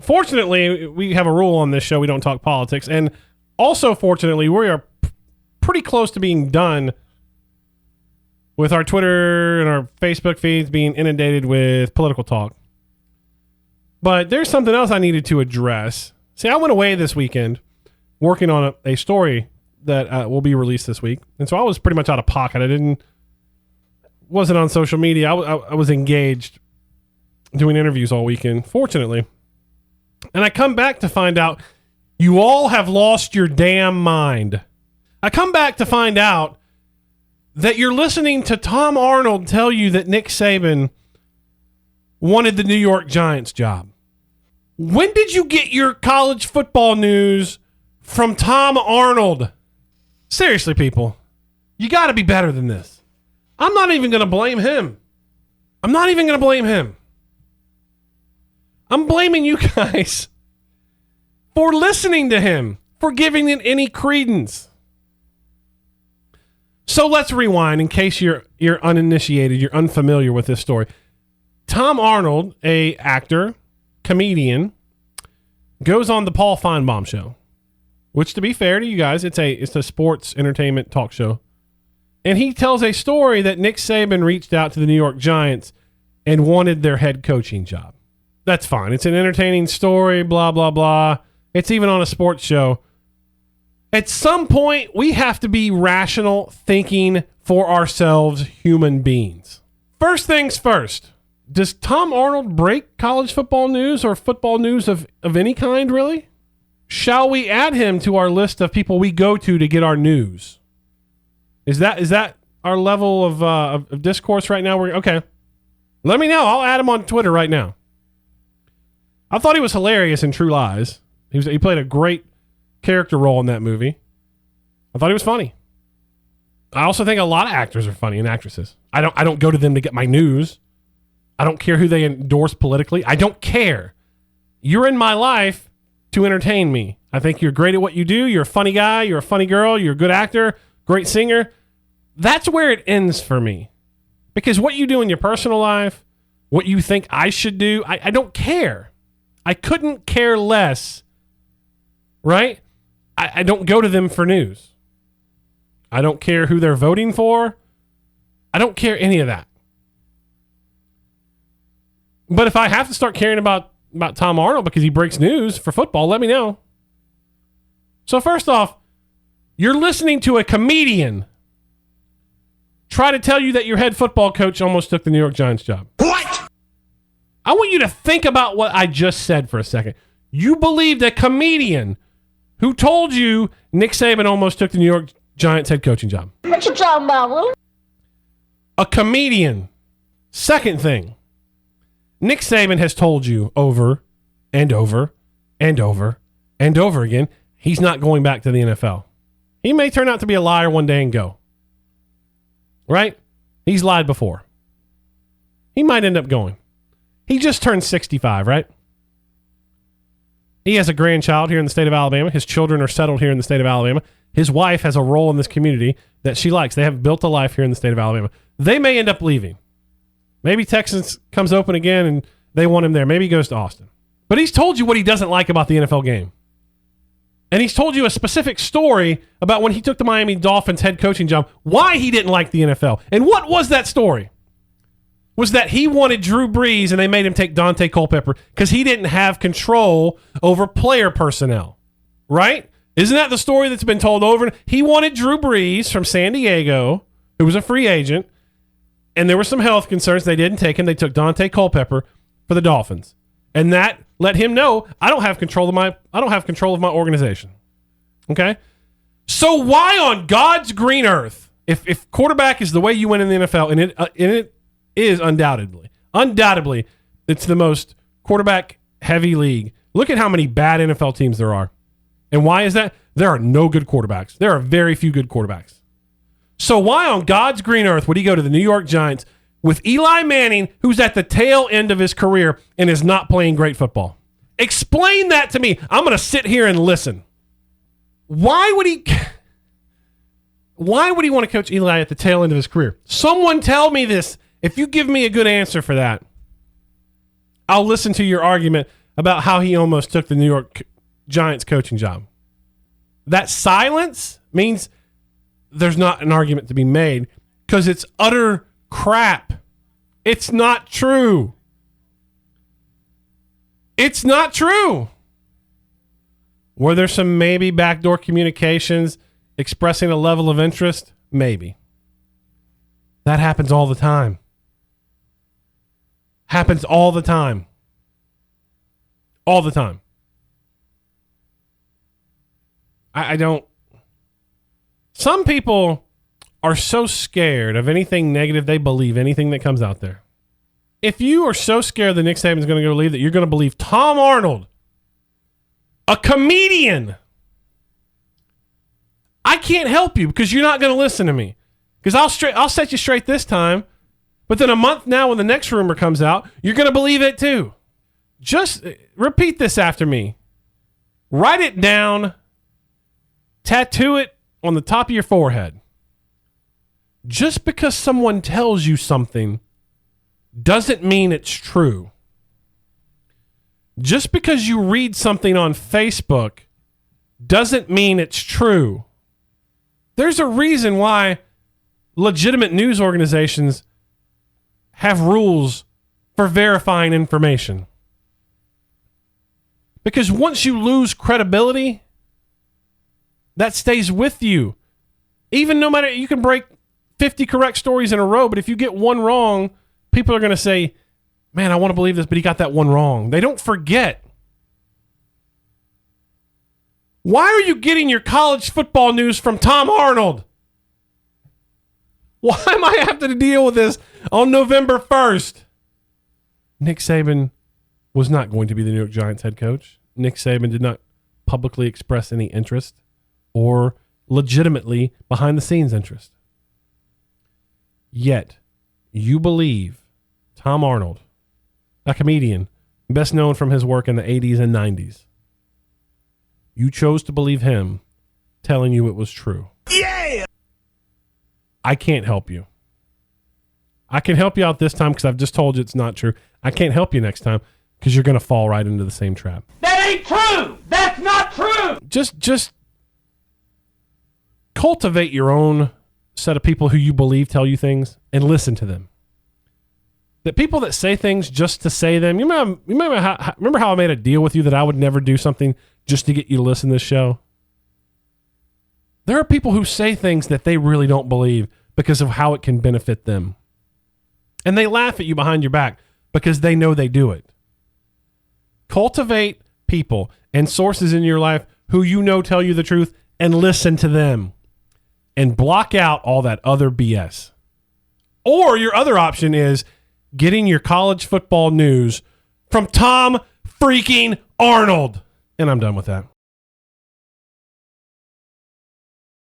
Fortunately, we have a rule on this show. We don't talk politics. And also, fortunately, we are pretty close to being done with our Twitter and our Facebook feeds being inundated with political talk. But there's something else I needed to address. See, I went away this weekend working on a story that will be released this week. And so I was pretty much out of pocket. Wasn't on social media. I was engaged doing interviews all weekend, fortunately. And I come back to find out you all have lost your damn mind. I come back to find out that you're listening to Tom Arnold tell you that Nick Saban wanted the New York Giants job. When did you get your college football news from Tom Arnold? Seriously, people, you got to be better than this. I'm not even going to blame him. I'm blaming you guys for listening to him, for giving it any credence. So let's rewind in case you're uninitiated, you're unfamiliar with this story. Tom Arnold, a actor, comedian, goes on the Paul Feinbaum show, which, to be fair to you guys, it's a sports entertainment talk show. And he tells a story that Nick Saban reached out to the New York Giants and wanted their head coaching job. That's fine. It's an entertaining story, blah, blah, blah. It's even on a sports show. At some point, we have to be rational thinking for ourselves, human beings. First things first. Does Tom Arnold break college football news or football news of any kind, really? Shall we add him to our list of people we go to get our news? Is that our level of discourse right now? Okay. Let me know. I'll add him on Twitter right now. I thought he was hilarious in True Lies. He played a great character role in that movie. I thought he was funny. I also think a lot of actors are funny and actresses. I don't go to them to get my news. I don't care who they endorse politically. I don't care. You're in my life to entertain me. I think you're great at what you do. You're a funny guy. You're a funny girl. You're a good actor, great singer. That's where it ends for me. Because what you do in your personal life, what you think I should do, I don't care. I couldn't care less, right? I don't go to them for news. I don't care who they're voting for. I don't care any of that. But if I have to start caring about Tom Arnold because he breaks news for football, let me know. So first off, you're listening to a comedian try to tell you that your head football coach almost took the New York Giants job. What? I want you to think about what I just said for a second. You believed a comedian who told you Nick Saban almost took the New York Giants head coaching job. What you talking about, Will? A comedian. Second thing. Nick Saban has told you over and over and over and over again he's not going back to the NFL. He may turn out to be a liar one day and go. Right? He's lied before. He might end up going. He just turned 65, right? He has a grandchild here in the state of Alabama. His children are settled here in the state of Alabama. His wife has a role in this community that she likes. They have built a life here in the state of Alabama. They may end up leaving. Maybe Texas comes open again and they want him there. Maybe he goes to Austin. But he's told you what he doesn't like about the NFL game. And he's told you a specific story about when he took the Miami Dolphins head coaching job, why he didn't like the NFL. And what was that story? Was that he wanted Drew Brees and they made him take Dante Culpepper because he didn't have control over player personnel. Right? Isn't that the story that's been told over? He wanted Drew Brees from San Diego, who was a free agent, and there were some health concerns. They didn't take him. They took Dante Culpepper for the Dolphins. And that let him know, I don't have control of my organization. Okay? So why on God's green earth, if quarterback is the way you win in the NFL, and it is undoubtedly, it's the most quarterback heavy league. Look at how many bad NFL teams there are. And why is that? There are no good quarterbacks. There are very few good quarterbacks. So why on God's green earth would he go to the New York Giants with Eli Manning, who's at the tail end of his career and is not playing great football? Explain that to me. I'm going to sit here and listen. Why would he want to coach Eli at the tail end of his career? Someone tell me this. If you give me a good answer for that, I'll listen to your argument about how he almost took the New York Giants coaching job. That silence means there's not an argument to be made because it's utter crap. It's not true. It's not true. Were there some maybe backdoor communications expressing a level of interest? Maybe. That happens all the time. Happens all the time. All the time. I don't. Some people are so scared of anything negative, they believe anything that comes out there. If you are so scared that Nick Saban is going to go leave that you're going to believe Tom Arnold, a comedian, I can't help you because you're not going to listen to me. Because I'll set you straight this time. But then a month now when the next rumor comes out, you're going to believe it too. Just repeat this after me. Write it down. Tattoo it on the top of your forehead. Just because someone tells you something doesn't mean it's true. Just because you read something on Facebook doesn't mean it's true. There's a reason why legitimate news organizations have rules for verifying information. Because once you lose credibility, that stays with you. Even no matter, you can break 50 correct stories in a row, but if you get one wrong, people are going to say, man, I want to believe this, but he got that one wrong. They don't forget. Why are you getting your college football news from Tom Arnold? Why am I having to deal with this on November 1st? Nick Saban was not going to be the New York Giants head coach. Nick Saban did not publicly express any interest or legitimately behind-the-scenes interest. Yet, you believe Tom Arnold, a comedian, best known from his work in the 80s and 90s. You chose to believe him telling you it was true. Yeah! I can't help you. I can help you out this time because I've just told you it's not true. I can't help you next time because you're going to fall right into the same trap. That ain't true! That's not true! Just cultivate your own set of people who you believe tell you things and listen to them. The people that say things just to say them, you remember how I made a deal with you that I would never do something just to get you to listen to this show? There are people who say things that they really don't believe because of how it can benefit them. And they laugh at you behind your back because they know they do it. Cultivate people and sources in your life who you know tell you the truth and listen to them. And block out all that other BS. Or your other option is getting your college football news from Tom freaking Arnold. And I'm done with that.